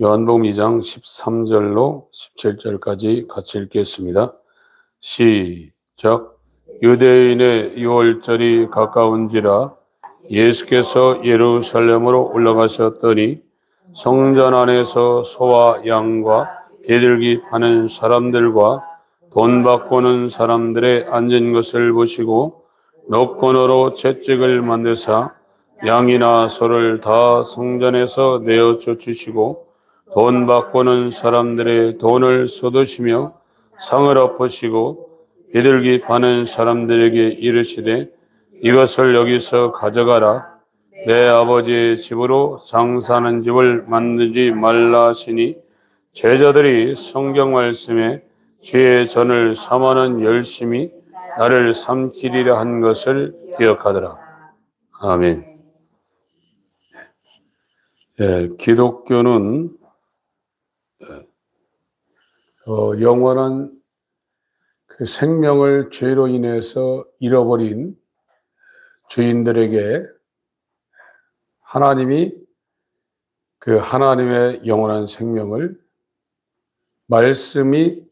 요한복음 2장 13절로 17절까지 같이 읽겠습니다. 시작. 유대인의 유월절이 가까운지라 예수께서 예루살렘으로 올라가셨더니 성전 안에서 소와 양과 비둘기 파는 사람들과 돈 바꾸는 사람들의 앉은 것을 보시고 노건으로 채찍을 만드사 양이나 소를 다 성전에서 내어 쫓으시고 돈 바꾸는 사람들의 돈을 쏟으시며 상을 엎으시고 비둘기 파는 사람들에게 이르시되 이것을 여기서 가져가라. 내 아버지의 집으로 장사하는 집을 만들지 말라 하시니 제자들이 성경 말씀에 주의 전을 삼아는 열심히 나를 삼키리라 한 것을 기억하더라. 아멘. 기독교는 영원한 그 생명을 죄로 인해서 잃어버린 주인들에게 하나님이 그 하나님의 영원한 생명을 말씀이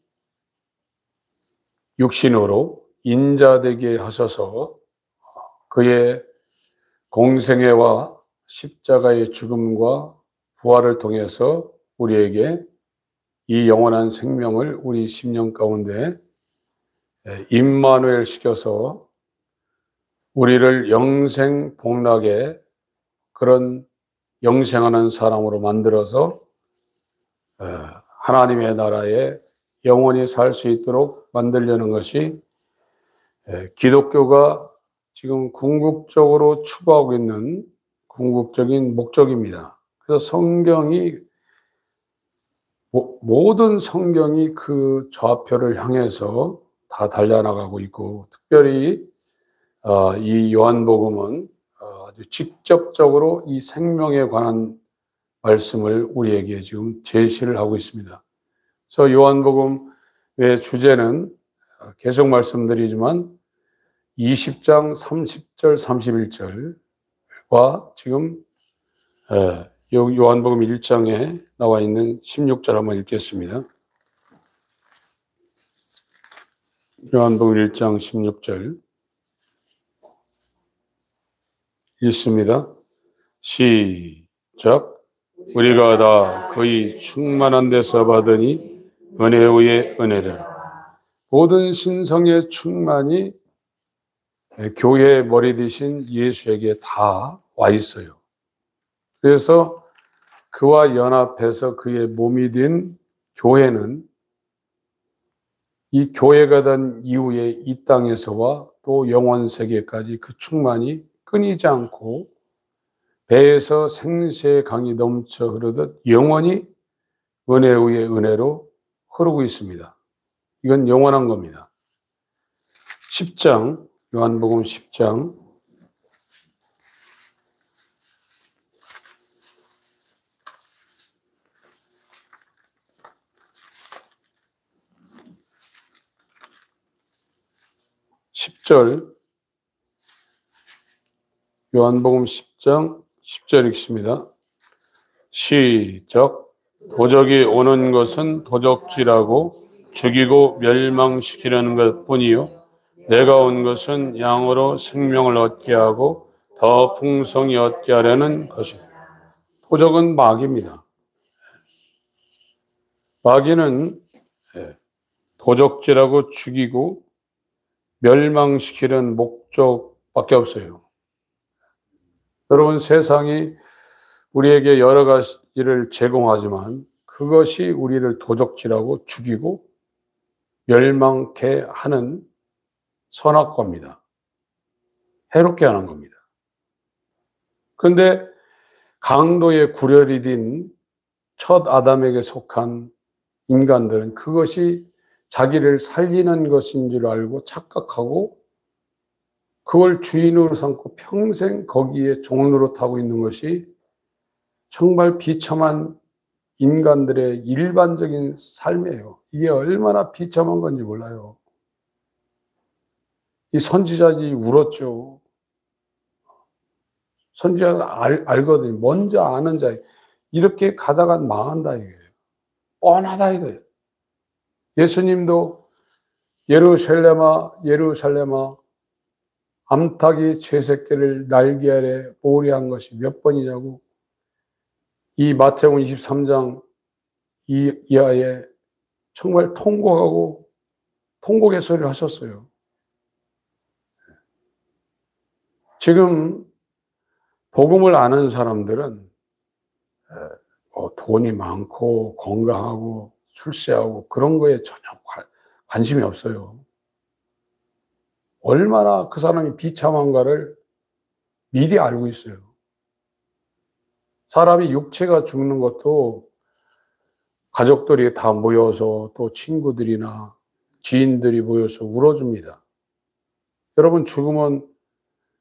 육신으로 인자되게 하셔서 그의 공생애와 십자가의 죽음과 부활을 통해서 우리에게 이 영원한 생명을 우리 심령 가운데 임마누엘 시켜서 우리를 영생 복락의 그런 영생하는 사람으로 만들어서 하나님의 나라에 영원히 살 수 있도록 만들려는 것이 기독교가 지금 궁극적으로 추구하고 있는 궁극적인 목적입니다. 그래서 성경이 모든 성경이 그 좌표를 향해서 다 달려나가고 있고 특별히 이 요한복음은 아주 직접적으로 이 생명에 관한 말씀을 우리에게 지금 제시를 하고 있습니다. 그래서 요한복음의 주제는 계속 말씀드리지만 20장 30절 31절과 지금 요한복음 1장에 나와 있는 16절 한번 읽겠습니다. 요한복음 1장 16절 읽습니다. 시작. 우리가 다 그의 충만한 데서 받으니 은혜 위에 은혜라. 모든 신성의 충만이 교회의 머리 되신 예수에게 다 와 있어요. 그래서 그와 연합해서 그의 몸이 된 교회는 이 교회가 된 이후에 이 땅에서와 또 영원 세계까지 그 충만이 끊이지 않고 배에서 생수의 강이 넘쳐 흐르듯 영원히 은혜 위에 은혜로 흐르고 있습니다. 이건 영원한 겁니다. 10장, 요한복음 10장 10절, 요한복음 10장 10절 읽습니다. 시작. 도적이 오는 것은 도적질하고 죽이고 멸망시키려는 것뿐이요 내가 온 것은 양으로 생명을 얻게 하고 더 풍성히 얻게 하려는 것이다. 도적은 마귀입니다. 마귀는 도적질하고 죽이고 멸망시키는 목적밖에 없어요. 여러분, 세상이 우리에게 여러 가지를 제공하지만 그것이 우리를 도적질하고 죽이고 멸망케 하는 선악과입니다. 해롭게 하는 겁니다. 그런데 강도의 구렬이 된 첫 아담에게 속한 인간들은 그것이 자기를 살리는 것인 줄 알고 착각하고 그걸 주인으로 삼고 평생 거기에 종로로 타고 있는 것이 정말 비참한 인간들의 일반적인 삶이에요. 이게 얼마나 비참한 건지 몰라요. 이 선지자들이 울었죠. 선지자가 알거든요. 먼저 아는 자. 이렇게 가다가 망한다 이거예요. 뻔하다 이거예요. 예수님도 예루살렘아 예루살렘아 암탉이 채새끼를 날개 아래 모으려 한 것이 몇 번이냐고 이 마태복음 23장 이하에 정말 통곡하고 통곡의 소리를 하셨어요. 지금 복음을 아는 사람들은 돈이 많고 건강하고 출세하고 그런 거에 전혀 관심이 없어요. 얼마나 그 사람이 비참한가를 미리 알고 있어요. 사람이 육체가 죽는 것도 가족들이 다 모여서 또 친구들이나 지인들이 모여서 울어줍니다. 여러분, 죽으면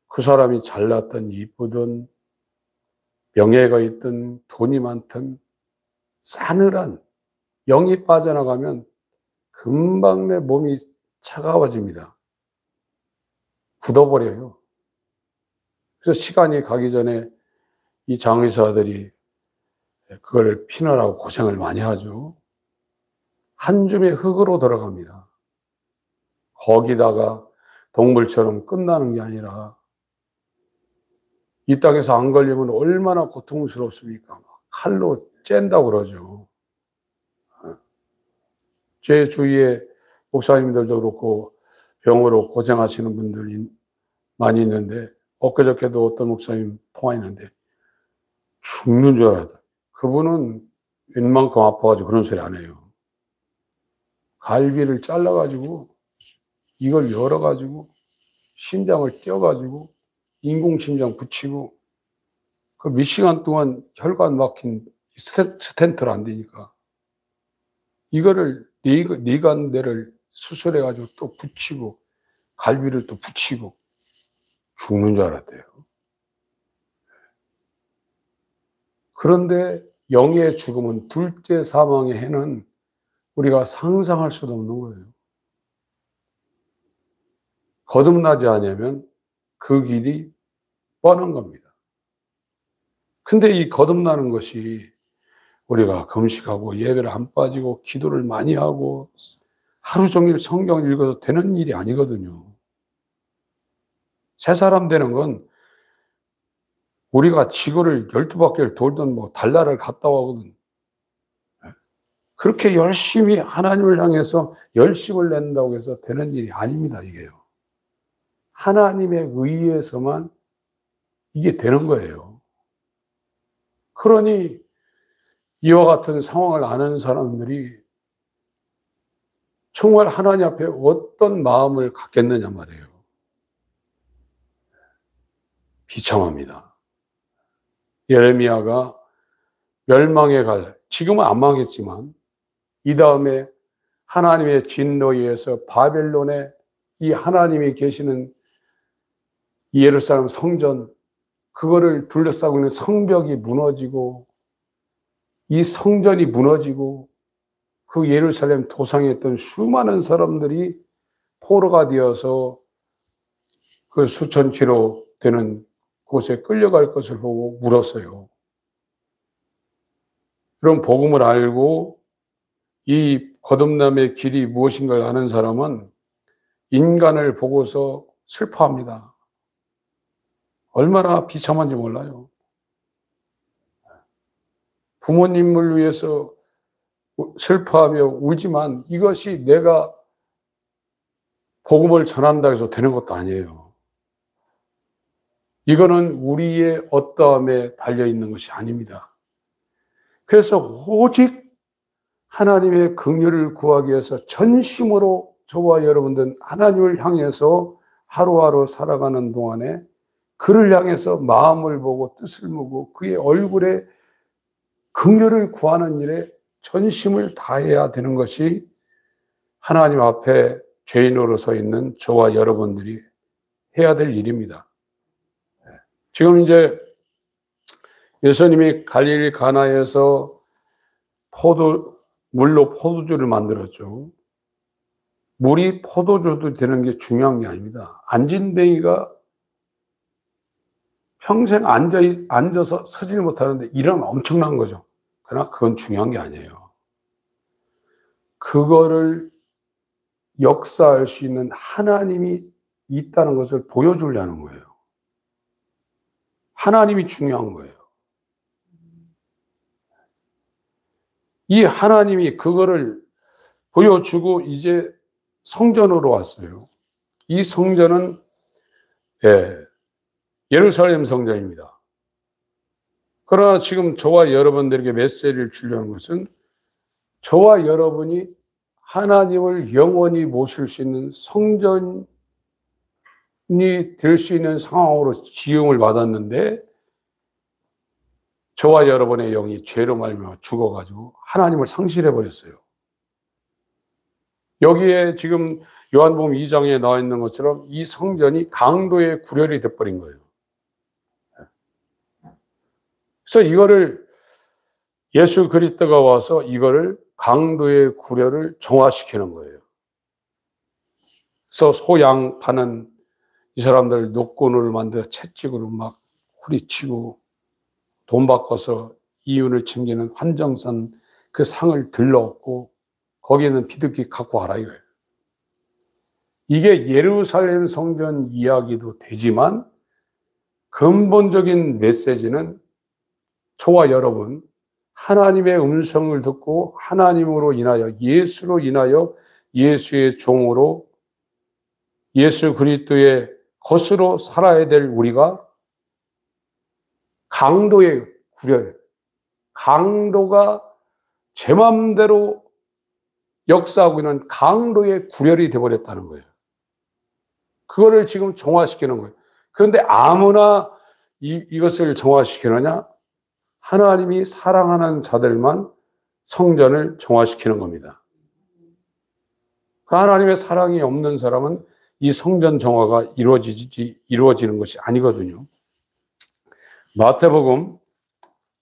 그 사람이 잘났든 이쁘든 명예가 있든 돈이 많든 싸늘한 영이 빠져나가면 금방 내 몸이 차가워집니다. 굳어버려요. 그래서 시간이 가기 전에 이 장의사들이 그걸 피느라고 고생을 많이 하죠. 한 줌의 흙으로 들어갑니다. 거기다가 동물처럼 끝나는 게 아니라 이 땅에서 안 걸리면 얼마나 고통스럽습니까? 칼로 쨘다고 그러죠. 제 주위에 목사님들도 그렇고 병으로 고생하시는 분들이 많이 있는데 엊그저께도 어떤 목사님 통화했는데 죽는 줄 알았다. 그분은 웬만큼 아파가지고 그런 소리 안 해요. 갈비를 잘라가지고 이걸 열어가지고 심장을 떼어가지고 인공심장 붙이고 그 몇 시간 동안 혈관 막힌 스텐트를 안 되니까 이거를 뇌관대를 수술해가지고 또 붙이고 갈비를 또 붙이고 죽는 줄 알았대요. 그런데 영의 죽음은 둘째 사망의 해는 우리가 상상할 수도 없는 거예요. 거듭나지 않으면 그 길이 뻔한 겁니다. 근데 이 거듭나는 것이 우리가 금식하고 예배를 안 빠지고 기도를 많이 하고 하루 종일 성경을 읽어서 되는 일이 아니거든요. 새 사람 되는 건 우리가 지구를 12바퀴를 돌든 뭐 달나라를 갔다 오거든. 그렇게 열심히 하나님을 향해서 열심을 낸다고 해서 되는 일이 아닙니다, 이게요. 하나님의 의에서만 이게 되는 거예요. 그러니 이와 같은 상황을 아는 사람들이 정말 하나님 앞에 어떤 마음을 갖겠느냐 말이에요. 비참합니다. 예레미야가 멸망에 갈, 지금은 안 망했지만 이 다음에 하나님의 진노에 의해서 바벨론에 이 하나님이 계시는 이 예루살렘 성전, 그거를 둘러싸고 있는 성벽이 무너지고 이 성전이 무너지고 그 예루살렘 도상에 있던 수많은 사람들이 포로가 되어서 그 수천 킬로 되는 곳에 끌려갈 것을 보고 물었어요. 그럼 복음을 알고 이 거듭남의 길이 무엇인가를 아는 사람은 인간을 보고서 슬퍼합니다. 얼마나 비참한지 몰라요. 부모님을 위해서 슬퍼하며 울지만 이것이 내가 복음을 전한다고 해서 되는 것도 아니에요. 이거는 우리의 어떠함에 달려있는 것이 아닙니다. 그래서 오직 하나님의 긍휼을 구하기 위해서 전심으로 저와 여러분들은 하나님을 향해서 하루하루 살아가는 동안에 그를 향해서 마음을 보고 뜻을 보고 그의 얼굴에 긍휼을 구하는 일에 전심을 다해야 되는 것이 하나님 앞에 죄인으로 서 있는 저와 여러분들이 해야 될 일입니다. 지금 이제 예수님이 갈릴리 가나에서 물로 포도주를 만들었죠. 물이 포도주도 되는 게 중요한 게 아닙니다. 안진뱅이가 평생 앉아서 서질 못하는데 일어나면 엄청난 거죠. 그러나 그건 중요한 게 아니에요. 그거를 역사할 수 있는 하나님이 있다는 것을 보여주려는 거예요. 하나님이 중요한 거예요. 이 하나님이 그거를 보여주고 이제 성전으로 왔어요. 이 성전은 예루살렘 성전입니다. 그러나 지금 저와 여러분들에게 메시지를 주려는 것은 저와 여러분이 하나님을 영원히 모실 수 있는 성전이 될 수 있는 상황으로 지음을 받았는데 저와 여러분의 영이 죄로 말미암아 죽어가지고 하나님을 상실해 버렸어요. 여기에 지금 요한복음 2장에 나와 있는 것처럼 이 성전이 강도의 구렬이 돼버린 거예요. 그래서 이거를 예수 그리스도가 와서 이거를 강도의 구렬을 정화시키는 거예요. 그래서 소양 파는 이 사람들 노끈을 만들어 채찍으로 막 후리치고 돈 바꿔서 이윤을 챙기는 환정산 그 상을 들러엎고 거기에는 비둘기 갖고 와라 이거예요. 이게 예루살렘 성전 이야기도 되지만 근본적인 메시지는 저와 여러분 하나님의 음성을 듣고 하나님으로 인하여 예수로 인하여 예수의 종으로 예수 그리스도의 것으로 살아야 될 우리가 강도의 구렬, 강도가 제 맘대로 역사하고 있는 강도의 구렬이 되어버렸다는 거예요. 그거를 지금 정화시키는 거예요. 그런데 아무나 이것을 정화시키느냐? 하나님이 사랑하는 자들만 성전을 정화시키는 겁니다. 하나님의 사랑이 없는 사람은 이 성전 정화가 이루어지는 것이 아니거든요. 마태복음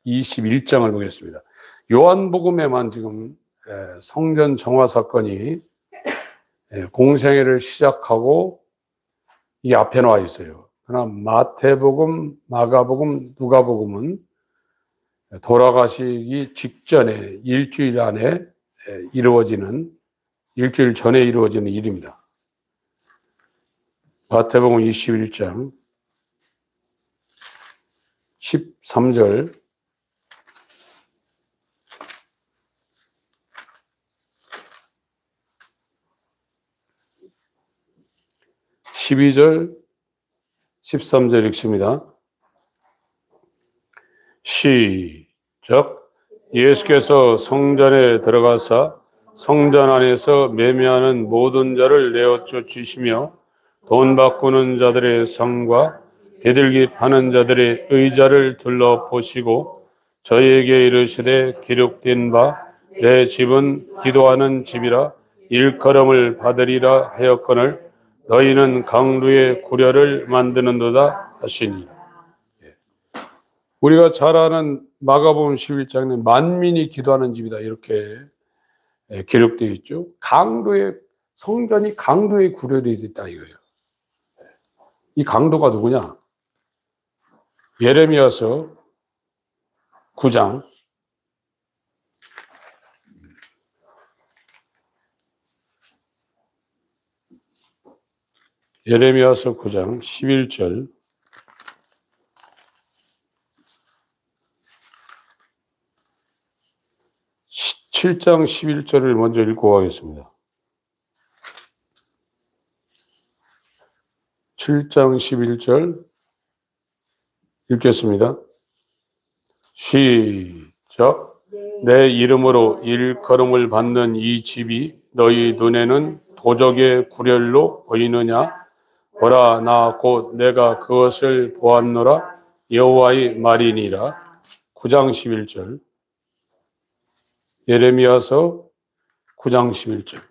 21장을 보겠습니다. 요한복음에만 지금 성전 정화 사건이 공생애를 시작하고 이게 앞에 나와 있어요. 그러나 마태복음, 마가복음, 누가복음은 돌아가시기 직전에 일주일 안에 일주일 전에 이루어지는 일입니다. 마태복음 21장 13절 12절 13절 읽습니다. 시작. 예수께서 성전에 들어가사 성전 안에서 매매하는 모든 자를 내어 쫓으시며 돈 바꾸는 자들의 상과 비둘기 파는 자들의 의자를 둘러보시고 저희에게 이르시되 기록된 바 내 집은 기도하는 집이라 일컬음을 받으리라 하였거늘 너희는 강도의 구렬을 만드는도다 하시니. 우리가 잘 아는 마가복음 11장에 만민이 기도하는 집이다 이렇게 기록되어 있죠. 성전이 강도의 구렬이 됐다 이거예요. 이 강도가 누구냐? 예레미야서 9장 11절 7장 11절을 먼저 읽고 가겠습니다. 7장 11절 읽겠습니다. 시작. 내 이름으로 일컬음을 받는 이 집이 너희 눈에는 도적의 구렬로 보이느냐? 보라, 나 곧 내가 그것을 보았노라. 여호와의 말이니라. 9장 11절 예레미야서 9장 11절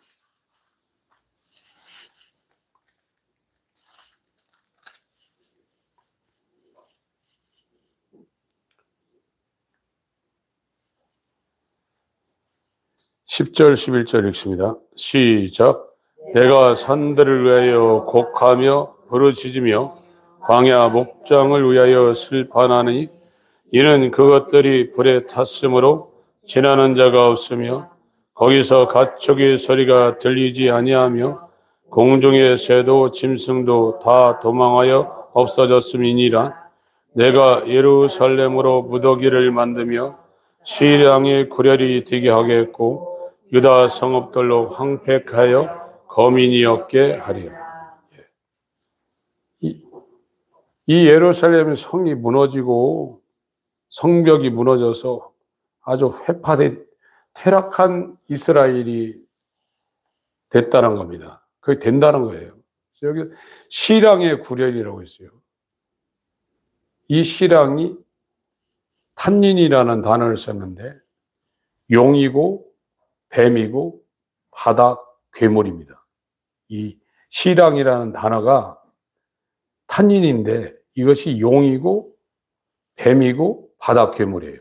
(10절) (11절) 읽습니다. 시작. 내가 산들을 위하여 곡하며 부르짖으며 광야 목장을 위하여 슬퍼하나니 이는 그것들이 불에 탔으므로 지나는 자가 없으며 거기서 가축의 소리가 들리지 아니하며 공중의 새도 짐승도 다 도망하여 없어졌음이니라. 내가 예루살렘으로 무더기를 만들며 시량의 구렬이 되게 하겠고 유다 성읍들로 황폐하여 거민이 없게 하리라. 이 예루살렘 성이 무너지고 성벽이 무너져서 아주 회파된 퇴락한 이스라엘이 됐다는 겁니다. 그게 된다는 거예요. 여기 시랑의 구렬이라고 했어요. 이 시랑이 탄닌이라는 단어를 썼는데 용이고 뱀이고 바닥 괴물입니다. 이 시랑이라는 단어가 탄닌인데 이것이 용이고 뱀이고 바닥 괴물이에요.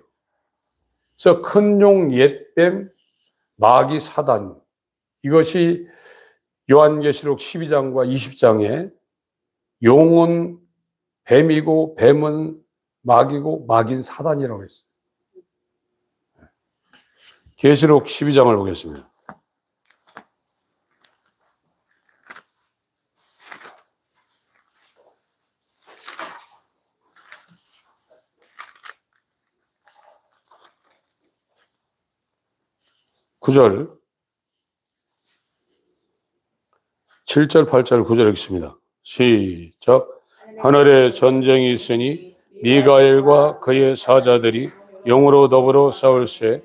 그래서 큰 용, 옛뱀, 마귀, 사단, 이것이 요한계시록 12장과 20장에 용은 뱀이고 뱀은 마귀고 마귀는 사단이라고 했어요. 계시록 12장을 보겠습니다. (9절) 7절, 8절, 9절 읽습니다. 시작. 하늘에 전쟁이 있으니 미가엘과 그의 사자들이 용으로 더불어 싸울세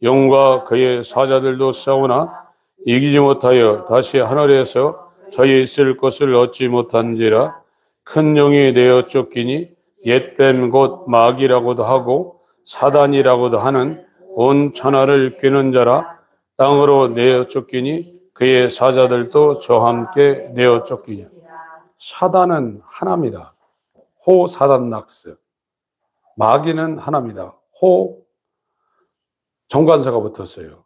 용과 그의 사자들도 싸우나 이기지 못하여 다시 하늘에서 저희 있을 것을 얻지 못한지라. 큰 용이 내어 쫓기니 옛뱀 곧 마귀라고도 하고 사단이라고도 하는 온 천하를 꿰는 자라. 땅으로 내어 쫓기니 그의 사자들도 저와 함께 내어 쫓기냐. 사단은 하나입니다. 호 사단 낙스. 마귀는 하나입니다. 호 정관사가 붙었어요.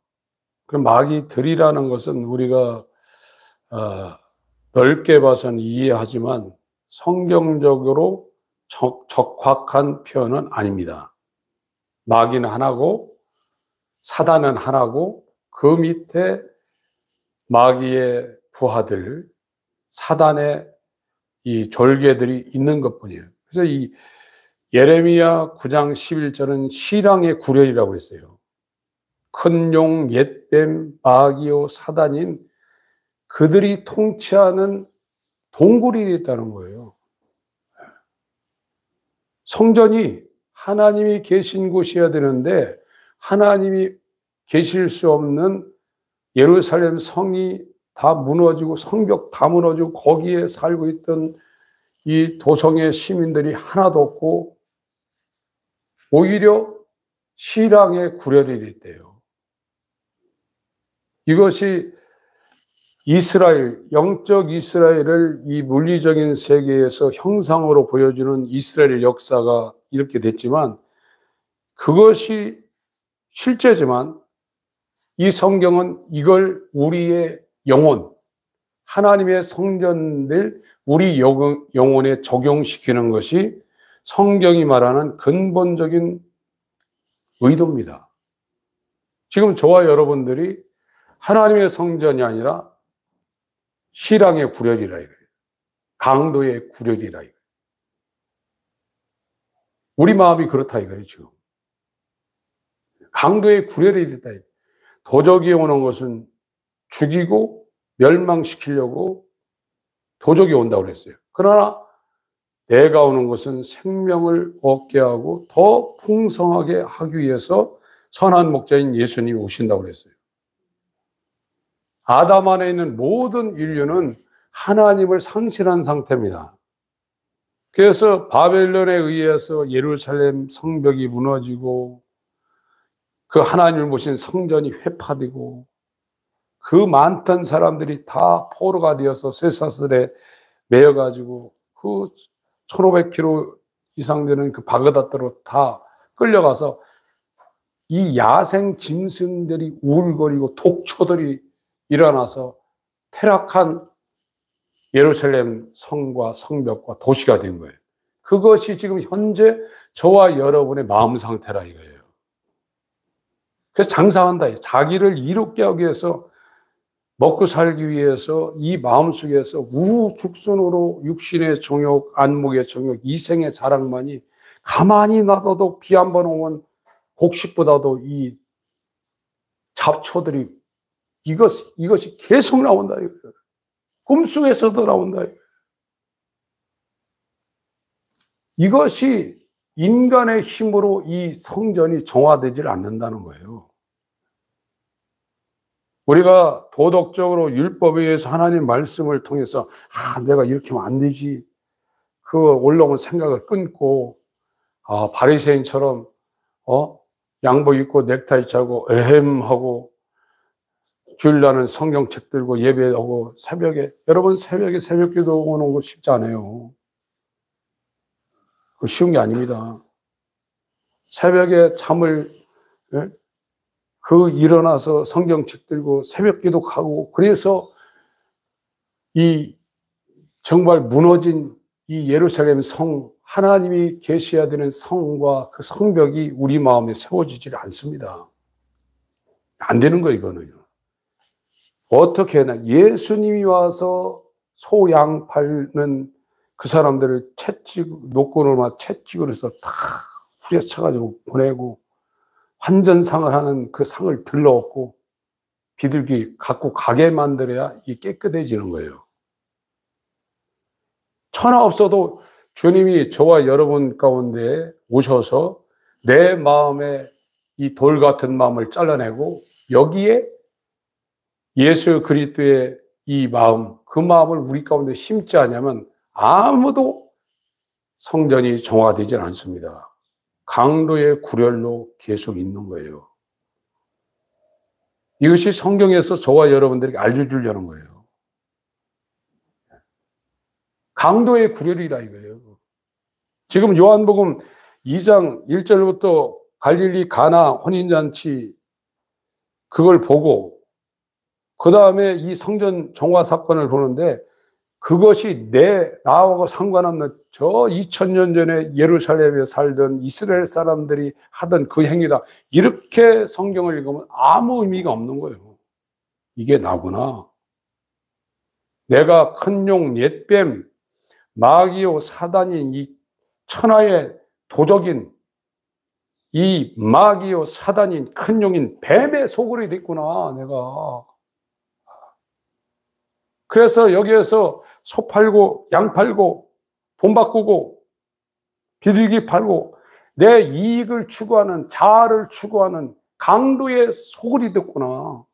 그럼 마귀들이라는 것은 우리가 넓게 봐서는 이해하지만 성경적으로 적확한 표현은 아닙니다. 마귀는 하나고 사단은 하나고 그 밑에 마귀의 부하들, 사단의 이 졸개들이 있는 것뿐이에요. 그래서 이 예레미야 9장 11절은 시랑의 구렬이라고 했어요. 큰 용, 옛뱀, 마귀요, 사단인 그들이 통치하는 동굴이 있다는 거예요. 성전이 하나님이 계신 곳이어야 되는데 하나님이 계실 수 없는 예루살렘 성이 다 무너지고 성벽 다 무너지고 거기에 살고 있던 이 도성의 시민들이 하나도 없고 오히려 시랑의 구렬이 됐대요. 이것이 이스라엘, 영적 이스라엘을 이 물리적인 세계에서 형상으로 보여주는 이스라엘 역사가 이렇게 됐지만 그것이 실제지만 이 성경은 이걸 우리의 영혼, 하나님의 성전들, 우리 영혼에 적용시키는 것이 성경이 말하는 근본적인 의도입니다. 지금 저와 여러분들이 하나님의 성전이 아니라 시랑의 구렬이라 이거예요. 강도의 구렬이라 이거예요. 우리 마음이 그렇다 이거예요, 지금. 강도의 구렬이 됐다 이거예요. 도적이 오는 것은 죽이고 멸망시키려고 도적이 온다고 그랬어요. 그러나 내가 오는 것은 생명을 얻게 하고 더 풍성하게 하기 위해서 선한 목자인 예수님이 오신다고 그랬어요. 아담 안에 있는 모든 인류는 하나님을 상실한 상태입니다. 그래서 바벨론에 의해서 예루살렘 성벽이 무너지고 그 하나님을 모신 성전이 회파되고 그 많던 사람들이 다 포로가 되어서 쇠사슬에 매여가지고 그 1500km 이상 되는 그 바그다드로 다 끌려가서 이 야생 짐승들이 우울거리고 독초들이 일어나서 퇴락한 예루살렘 성과 성벽과 도시가 된 거예요. 그것이 지금 현재 저와 여러분의 마음 상태라 이거예요. 그래서 장사한다. 자기를 이롭게 하기 위해서, 먹고 살기 위해서 이 마음속에서 우후죽순으로 육신의 정욕, 안목의 정욕, 이생의 자랑만이 가만히 놔둬도 비 한 번 오면 곡식보다도 이 잡초들이 이것이 계속 나온다. 꿈속에서도 나온다. 이것이 인간의 힘으로 이 성전이 정화되질 않는다는 거예요. 우리가 도덕적으로 율법에 의해서 하나님 말씀을 통해서 내가 이렇게 하면 안 되지. 그 올라온 생각을 끊고 바리새인처럼 양복 입고 넥타이 차고 에헴하고 주일날은 성경책 들고 예배하고 새벽에, 여러분 새벽에 새벽기도 오는 거 쉽지 않아요. 그거 쉬운 게 아닙니다. 새벽에 잠을 일어나서 성경책 들고 새벽기도 가고, 그래서 이 정말 무너진 이 예루살렘 성, 하나님이 계셔야 되는 성과 그 성벽이 우리 마음에 세워지질 않습니다. 안 되는 거예요, 이거는요. 어떻게 하나, 예수님이 와서 소, 양 팔는 그 사람들을 노끈으로 채찍으로 해서 다 후려쳐가지고 보내고, 환전상을 하는 그 상을 들러엎고 비둘기 갖고 가게 만들어야 이게 깨끗해지는 거예요. 천하 없어도 주님이 저와 여러분 가운데 오셔서 내 마음에 이 돌 같은 마음을 잘라내고 여기에 예수 그리스도의 이 마음, 그 마음을 우리 가운데 심지 않으면 아무도 성전이 정화되지 않습니다. 강도의 구렬로 계속 있는 거예요. 이것이 성경에서 저와 여러분들에게 알려주려는 거예요. 강도의 구렬이라 이거예요. 지금 요한복음 2장 1절부터 갈릴리 가나 혼인잔치 그걸 보고 그 다음에 이 성전 정화 사건을 보는데, 그것이 나하고 상관없는 저 2000년 전에 예루살렘에 살던 이스라엘 사람들이 하던 그 행위다. 이렇게 성경을 읽으면 아무 의미가 없는 거예요. 이게 나구나. 내가 큰 용, 옛뱀, 마귀요 사단인 이 천하의 도적인 이 마귀요 사단인 큰 용인 뱀의 소굴이 됐구나, 내가. 그래서 여기에서 소 팔고 양 팔고 돈 바꾸고 비둘기 팔고 내 이익을 추구하는, 자아를 추구하는 강도의 소굴이 됐구나.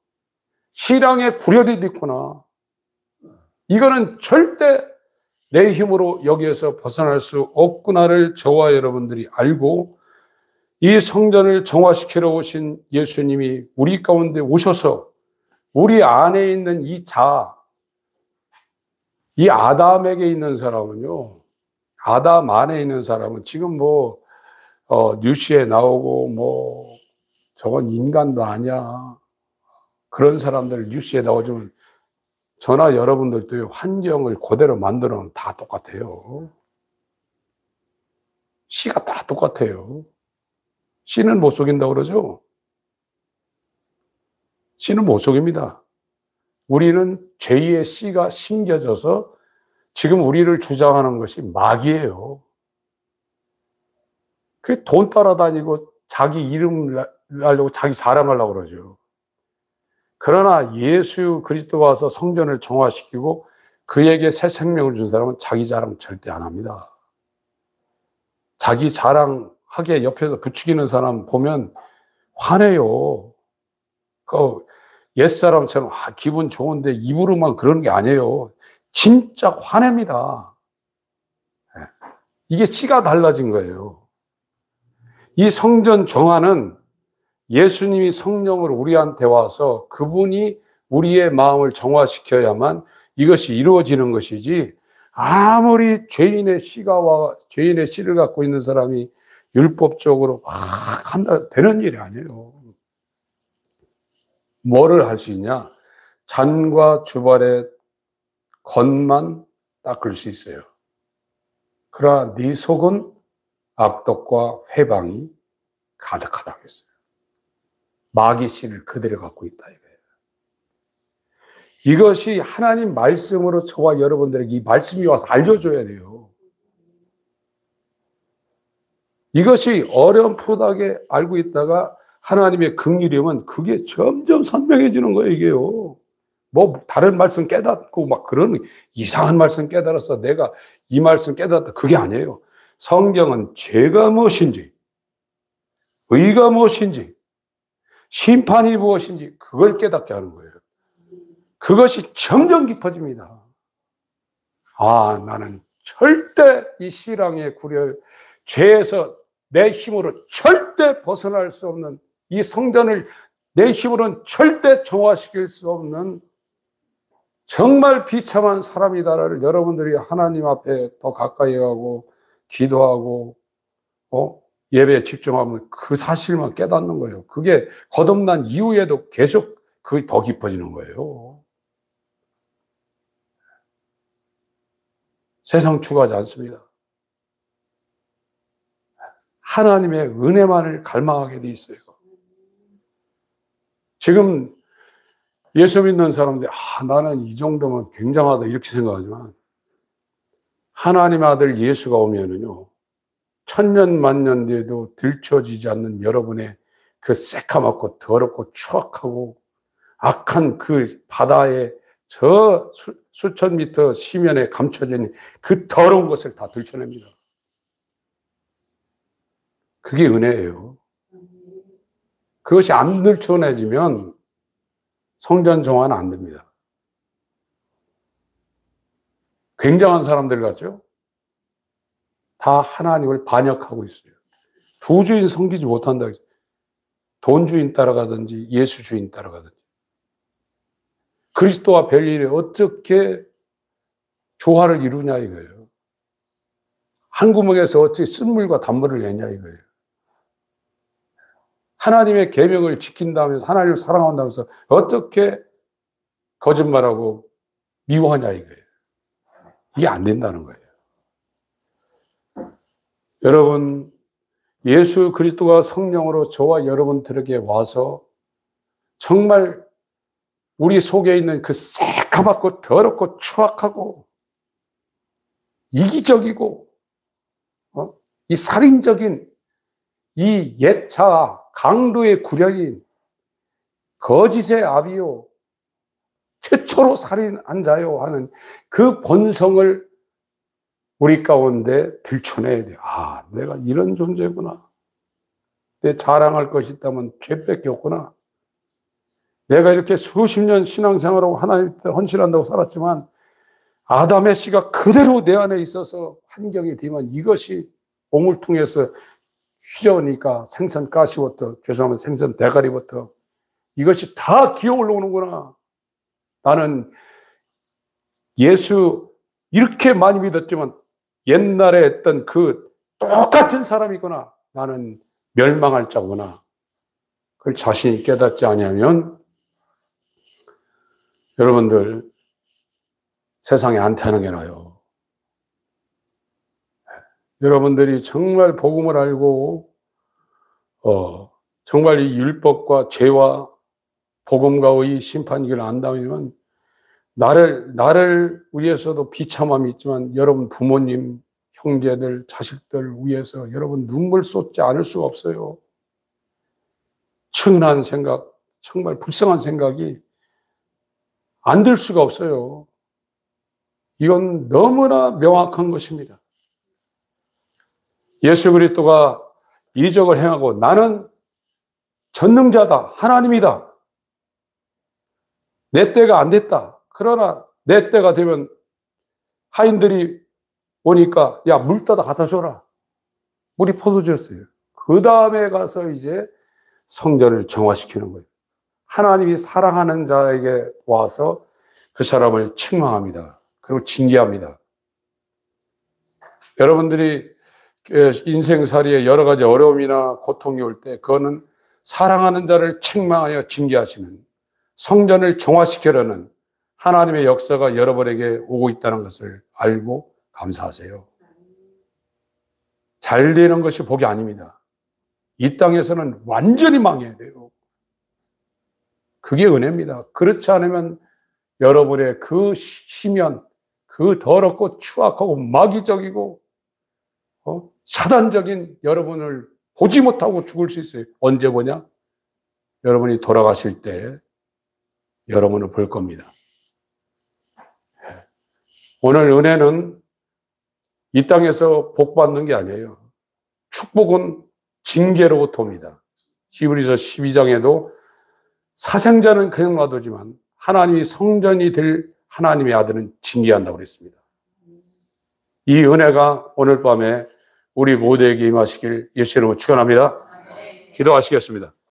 신앙의 구렬이 됐구나. 이거는 절대 내 힘으로 여기에서 벗어날 수 없구나를 저와 여러분들이 알고, 이 성전을 정화시키러 오신 예수님이 우리 가운데 오셔서 우리 안에 있는 이 자아, 이 아담에게 있는 사람은요, 아담 안에 있는 사람은 지금 뉴스에 나오고 저건 인간도 아니야, 그런 사람들 뉴스에 나오지만 저나 여러분들도 환경을 그대로 만들어 놓으면 다 똑같아요. 씨가 다 똑같아요. 씨는 못 속인다고 그러죠? 씨는 못 속입니다. 우리는 죄의 씨가 심겨져서 지금 우리를 주장하는 것이 마귀예요. 그 돈 따라다니고 자기 이름 날려고 자기 자랑하려고 그러죠. 그러나 예수 그리스도 와서 성전을 정화시키고 그에게 새 생명을 준 사람은 자기 자랑 절대 안 합니다. 자기 자랑하게 옆에서 부추기는 사람 보면 화내요. 옛사람처럼 기분 좋은데 입으로만 그러는 게 아니에요. 진짜 화냅니다. 이게 씨가 달라진 거예요. 이 성전 정화는 예수님이 성령으로 우리한테 와서 그분이 우리의 마음을 정화시켜야만 이것이 이루어지는 것이지, 아무리 죄인의 씨를 갖고 있는 사람이 율법적으로 막 한다 되는 일이 아니에요. 뭐를 할 수 있냐? 잔과 주발의 겉만 닦을 수 있어요. 그러나 네 속은 악독과 회방이 가득하다고 했어요. 마귀 씨를 그대로 갖고 있다 이거예요. 이것이 하나님 말씀으로 저와 여러분들에게 이 말씀이 와서 알려줘야 돼요. 이것이 어렴풋하게 알고 있다가 하나님의 긍휼이면 그게 점점 선명해지는 거예요, 이게요. 뭐 다른 말씀 깨닫고 막 그런 이상한 말씀 깨달아서 내가 이 말씀 깨닫다 그게 아니에요. 성경은 죄가 무엇인지, 의가 무엇인지, 심판이 무엇인지 그걸 깨닫게 하는 거예요. 그것이 점점 깊어집니다. 아, 나는 절대 이 신앙의 죄에서 내 힘으로 절대 벗어날 수 없는 이 성전을 내 힘으로는 절대 정화시킬 수 없는 정말 비참한 사람이다를 여러분들이 하나님 앞에 더 가까이 가고 기도하고 예배에 집중하면 그 사실만 깨닫는 거예요. 그게 거듭난 이후에도 계속 그게 더 깊어지는 거예요. 세상 추구하지 않습니다. 하나님의 은혜만을 갈망하게 돼 있어요. 지금 예수 믿는 사람들이 나는 이 정도면 굉장하다 이렇게 생각하지만 하나님의 아들 예수가 오면은요, 천년 만년 뒤에도 들춰지지 않는 여러분의 그 새카맣고 더럽고 추악하고 악한 그 바다에 저 수천 미터 시면에 감춰진 그 더러운 것을 다 들춰냅니다. 그게 은혜예요. 그것이 안 들춰내지면 성전 정화는 안 됩니다. 굉장한 사람들 같죠? 다 하나님을 반역하고 있어요. 두 주인 섬기지 못한다. 돈 주인 따라가든지 예수 주인 따라가든지. 그리스도와 별일이 어떻게 조화를 이루냐 이거예요. 한 구멍에서 어떻게 쓴물과 단물을 내냐 이거예요. 하나님의 계명을 지킨다면서 하나님을 사랑한다면서 어떻게 거짓말하고 미워하냐 이거예요. 이게 안 된다는 거예요. 여러분, 예수 그리스도가 성령으로 저와 여러분들에게 와서 정말 우리 속에 있는 그 새카맣고 더럽고 추악하고 이기적이고 이 살인적인 이 옛자 강도의 구력인 거짓의 아비요 최초로 살인한 자요 하는 그 본성을 우리 가운데 들춰내야 돼요. 내가 이런 존재구나. 내 자랑할 것이 있다면 죄밖에 없구나. 내가 이렇게 수십 년 신앙생활하고 하나님께 헌신한다고 살았지만 아담의 씨가 그대로 내 안에 있어서 환경이 되면 이것이 몸을 통해서 휘저으니까 생선 가시부터, 죄송하면 생선 대가리부터 이것이 다 기어 올라오는구나. 나는 예수 이렇게 많이 믿었지만 옛날에 했던 그 똑같은 사람이구나. 나는 멸망할 자구나. 그걸 자신이 깨닫지 않으면 여러분들 세상에 안 태어나는 게 나아요. 여러분들이 정말 복음을 알고 정말 이 율법과 죄와 복음과 의 심판기를 안다면 나를 위해서도 비참함이 있지만 여러분 부모님, 형제들, 자식들 위해서 여러분 눈물 쏟지 않을 수가 없어요. 측은한 생각, 정말 불쌍한 생각이 안 들 수가 없어요. 이건 너무나 명확한 것입니다. 예수 그리스도가 이적을 행하고 나는 전능자다, 하나님이다. 내 때가 안 됐다. 그러나 내 때가 되면 하인들이 오니까 야, 물 떠다 갖다 줘라. 물이 포도주였어요. 그 다음에 가서 이제 성전을 정화시키는 거예요. 하나님이 사랑하는 자에게 와서 그 사람을 책망합니다. 그리고 징계합니다. 여러분들이 인생살이에 여러 가지 어려움이나 고통이 올 때 그거는 사랑하는 자를 책망하여 징계하시는 성전을 정화시키려는 하나님의 역사가 여러분에게 오고 있다는 것을 알고 감사하세요. 잘 되는 것이 복이 아닙니다. 이 땅에서는 완전히 망해야 돼요. 그게 은혜입니다. 그렇지 않으면 여러분의 그 시면, 그 더럽고 추악하고 마귀적이고 사단적인 여러분을 보지 못하고 죽을 수 있어요. 언제 보냐? 여러분이 돌아가실 때 여러분을 볼 겁니다. 오늘 은혜는 이 땅에서 복 받는 게 아니에요. 축복은 징계로부터 옵니다. 히브리서 12장에도 사생자는 그냥 놔두지만 하나님이 성전이 될 하나님의 아들은 징계한다고 그랬습니다. 이 은혜가 오늘 밤에 우리 모두에게 임하시길 예수 이름으로 축원합니다. 기도하시겠습니다.